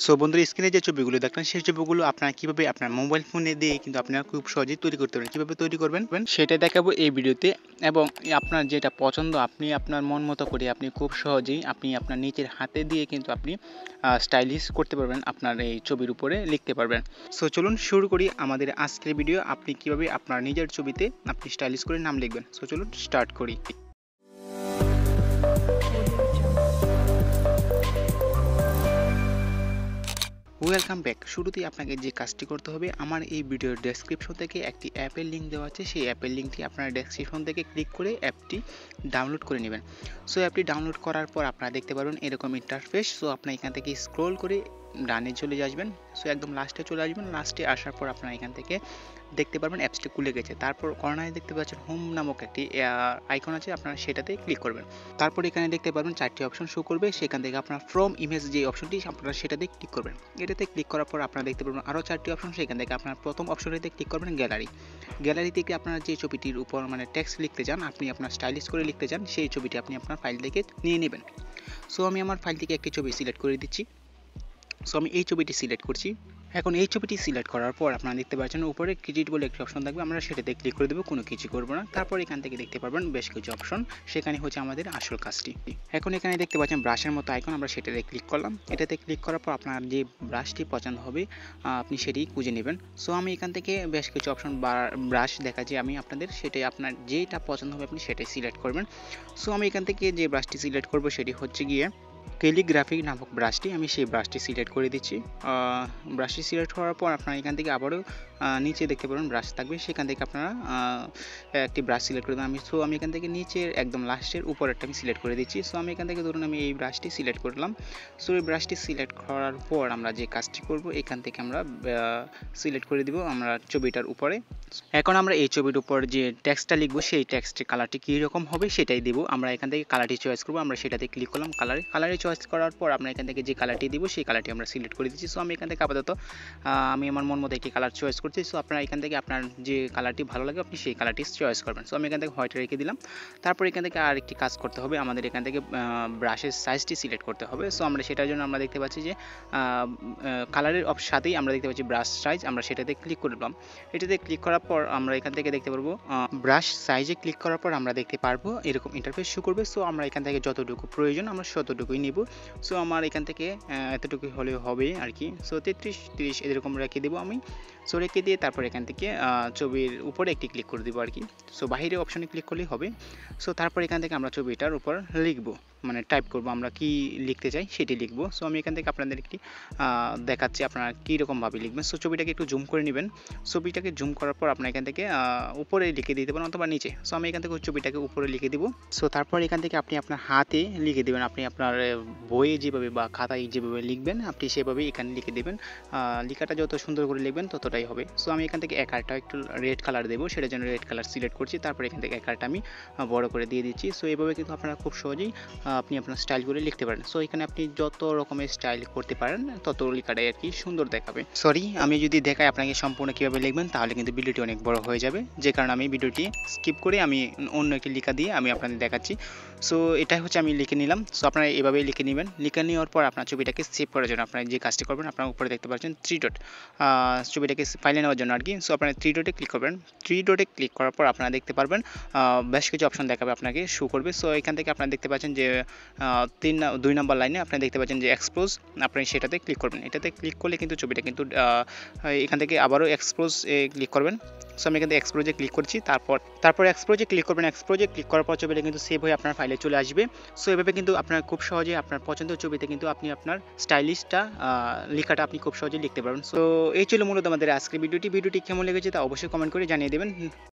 So বন্ধুরা স্ক্রিনে যে ছবিগুলো দেখলেন সেই ছবিগুলো আপনারা কিভাবে আপনার মোবাইল ফোনে দিয়ে কিন্তু আপনারা খুব সহজেই তৈরি করতে পারেন। কিভাবে তৈরি করবেন সেটা দেখাবো এই ভিডিওতে, এবং আপনার যেটা পছন্দ আপনি আপনার মন মতো করে আপনি খুব সহজেই আপনি আপনার নিজের হাতে দিয়ে কিন্তু আপনি স্টাইলিশ করতে পারবেন, আপনার এই ছবির উপরে লিখতে পারবেন। সো চলুন শুরু করি আমাদের আজকের ভিডিও। আপনি কিভাবে আপনার নিজের ছবিতে আপনি স্টাইলিশ করে নাম লিখবেন। সো চলুন স্টার্ট করি। Welcome back. শুরুতেই আপনাকে যে কাজটি করতে হবে, আমার এই ভিডিওর ডেসক্রিপশন থেকে একটি অ্যাপের লিঙ্ক দেওয়া আছে, সেই অ্যাপের লিঙ্কটি আপনার ডেসক্রিপশন থেকে ক্লিক করে অ্যাপটি ডাউনলোড করে নেবেন। সো অ্যাপটি ডাউনলোড করার পর আপনারা দেখতে পারবেন এরকম ইন্টারফেস। সো আপনারা এখান থেকে স্ক্রল করে ডানে চলে আসবেন। সো একদম লাস্টে চলে আসবেন। লাস্টে আসার পর আপনারা এখান থেকে দেখতে পারবেন অ্যাপসটি খুলে গেছে। তারপর কর্নারে দেখতে পাচ্ছেন হোম নামক একটি আইকন আছে, আপনারা সেটাতে ক্লিক করবেন। তারপর এখানে দেখতে পারবেন চারটি অপশন শো করবে, সেখান থেকে আপনার ফ্রম ইমেজ যে অপশনটি আপনারা সেটাতে ক্লিক করবেন। এটাতে ক্লিক করার পর আপনারা দেখতে পারবেন আরও চারটি অপশন, সেখান থেকে আপনার প্রথম অপশনটিতে ক্লিক করবেন গ্যালারি। গ্যালারি থেকে আপনারা যে ছবিটির উপর টেক্সট লিখতে চান, আপনি আপনার স্টাইলিশ করে লিখতে চান, সেই ছবিটি আপনি আপনার ফাইল থেকে নিয়ে নেবেন। সো আমি আমার ফাইল থেকে একটি ছবি সিলেক্ট করে দিচ্ছি। সো আমি এই ছবিটি সিলেক্ট করছি। এখন এই ছবিটি সিলেক্ট করার পর আপনারা দেখতে পাচ্ছেন উপরে ক্রেডিট বলে একটি অপশন থাকবে, আমরা সেটাতে ক্লিক করে দেবো, কোনো কিছু করবো না। তারপর এখান থেকে দেখতে পারবেন বেশ কিছু অপশন, সেখানে হচ্ছে আমাদের আসল কাজটি। এখন এখানে দেখতে পাচ্ছেন ব্রাশের মতো আইকন, আমরা সেটাতে ক্লিক করলাম। এটাতে ক্লিক করার পর আপনার যে ব্রাশটি পছন্দ হবে আপনি সেটি খুঁজে নেবেন। সো আমি এখান থেকে বেশ কিছু অপশন ব্রাশ দেখাচ্ছি আমি আপনাদের, সেটাই আপনার যেটা পছন্দ হবে আপনি সেটাই সিলেক্ট করবেন। সো আমি এখান থেকে যে ব্রাশটি সিলেক্ট করবো সেটি হচ্ছে গিয়ে ক্যালিগ্রাফি নামক ব্রাশটি, আমি সেই ব্রাশটি সিলেক্ট করে দিচ্ছি। ব্রাশটি সিলেক্ট করার পর আপনারা এখান থেকে আবারও নিচে দেখতে পাবেন ব্রাশ থাকবে, সেখান থেকে আপনারা একটি ব্রাশ সিলেক্ট করে দেবেন। আমি এখান থেকে নিচের একদম লাস্টের উপরেরটা আমি সিলেক্ট করে দিচ্ছি। সো আমি এখান থেকে ধরুন আমি এই ব্রাশটি সিলেক্ট করলাম। সো এই ব্রাশটি সিলেক্ট করার পর আমরা যে কাজটি করব, এখান থেকে আমরা সিলেক্ট করে দিব আমরা ছবিটার উপরে। এখন আমরা এই ছবির উপর যে টেক্সটটা লিখবো সেই টেক্সটের কালারটি কীরকম হবে সেটাই দেবো। আমরা এখান থেকে কালারটি চয়েস করবো, আমরা সেটাতে ক্লিক করলাম। কালারে চয়েস করার পর আমরা এখান থেকে যে কালারটি দিব সেই কালারটি আমরা সিলেক্ট করে দিচ্ছি। সো আমি এখান থেকে আপাতত আমি আমার মন মতো একটি কালার চয়েস করছি। সো আপনারা এখান থেকে আপনার যে কালারটি ভালো লাগে আপনি সেই কালারটি চয়েস করবেন। সো আমি এখান থেকে হোয়াইট রেখে দিলাম। তারপর এখান থেকে আরেকটি কাজ করতে হবে, আমাদের এখান থেকে ব্রাশের সাইজটি সিলেক্ট করতে হবে। সো আমরা সেটার জন্য আমরা দেখতে পাচ্ছি যে কালারের সাথেই আমরা দেখতে পাচ্ছি ব্রাশ সাইজ, আমরা সেটাতে ক্লিক করলাম। এটাতে ক্লিক করার পর আমরা এখান থেকে দেখতে পারবো ব্রাশ সাইজে ক্লিক করার পর আমরা দেখতে পারবো এরকম ইন্টারফেস শো করবে। সো আমরা এখান থেকে যতটুকু প্রয়োজন আমরা ততটুকুই নিব। সো আমার এখান থেকে এতটুকু হলেও হবে আর কি। সো 33-30 এরকম রেখে দেবো আমি। সো রেখে দিয়ে তারপর এখান থেকে ছবির উপরে একটি ক্লিক করে দেবো আর কি। সো বাহিরে অপশনে ক্লিক করলেই হবে। সো তারপর এখান থেকে আমরা ছবিটার উপর লিখবো, টাইপ করবো, আমরা কি লিখতে চাই সেটি লিখবো। সো আমি এখান থেকে আপনাদের একটি দেখাচ্ছি আপনারা কীরকমভাবে লিখবেন। সো ছবিটাকে একটু জুম করে নেবেন। ছবিটাকে জুম করার পর আপনার এখান থেকে উপরে লিখে দিতে পারেন অথবা নিচে। সো আমি এখান থেকে ছবিটাকে উপরে লিখে দিব। সো তারপর এখান থেকে আপনি আপনার হাতে লিখে দেবেন, আপনি আপনার বইয়ে যেভাবে বা খাতায় যেভাবে লিখবেন আপনি সেভাবে এখানে লিখে দেবেন। লেখাটা যত সুন্দর করে লিখবেন ততটাই হবে। সো আমি এখান থেকে একারটা একটু রেড কালার দেবো, সেটার জন্য রেড কালার সিলেক্ট করছি। তারপর এখান থেকে একারটা আমি বড় করে দিয়ে দিচ্ছি। সো এইভাবে কিন্তু আপনারা খুব সহজেই আপনি আপনার স্টাইল করে লিখতে পারেন। সো এখানে আপনি যত রকমের স্টাইল করতে পারেন তত লেখাটাই আর কি সুন্দর দেখাবে। সরি, আমি যদি দেখাই আপনাকে সম্পূর্ণ কীভাবে লিখবেন তাহলে কিন্তু ভিডিওটি অনেক বড় হয়ে যাবে, যে কারণে আমি ভিডিওটি স্কিপ করে আমি অন্য একটি লেখা দিয়ে আমি আপনাদের দেখাচ্ছি। সো এটাই হচ্ছে আমি লিখে নিলাম। সো আপনারা এভাবেই লিখে নেবেন। লিখে নেওয়ার পর আপনার ছবিটাকে সেভ করার জন্য আপনারা যে কাজটি করবেন, আপনার উপরে দেখতে পাচ্ছেন 3 ডট, ছবিটাকে ফাইলে নেওয়ার জন্য আর কি। সো আপনারা 3 ডটে ক্লিক করবেন। 3 ডটে ক্লিক করার পর আপনারা দেখতে পারবেন বেশ কিছু অপশন দেখাবে, আপনাকে শো করবে। সো এখান থেকে আপনারা দেখতে পাচ্ছেন যে 2 নম্বর লাইনে আপনারা দেখতে পাচ্ছেন যে এক্সপোজ, আপনি সেটাতে ক্লিক করবেন। এটাতে ক্লিক করলে কিন্তু ছবিটা কিন্তু এখান থেকে আবারও এক্সপোজ ক্লিক করবেন। সো আমি এখান থেকে এক্সপোজে ক্লিক করছি। তারপর এক্সপোজে ক্লিক করবেন। এক্সপোজে ক্লিক করার পর ছবিটা কিন্তু সেভ হয়ে আপনার ফাইলে চলে আসবে। সো এভাবে কিন্তু আপনার খুব সহজে আপনার পছন্দের ছবিতে কিন্তু আপনি আপনার স্টাইলিশটা লেখাটা আপনি খুব সহজে লিখতে পারবেন। সো এই ছিল মূলত আমাদের আজকের ভিডিওটি কেমন লেগেছে তা অবশ্যই কমেন্ট করে জানিয়ে দেবেন।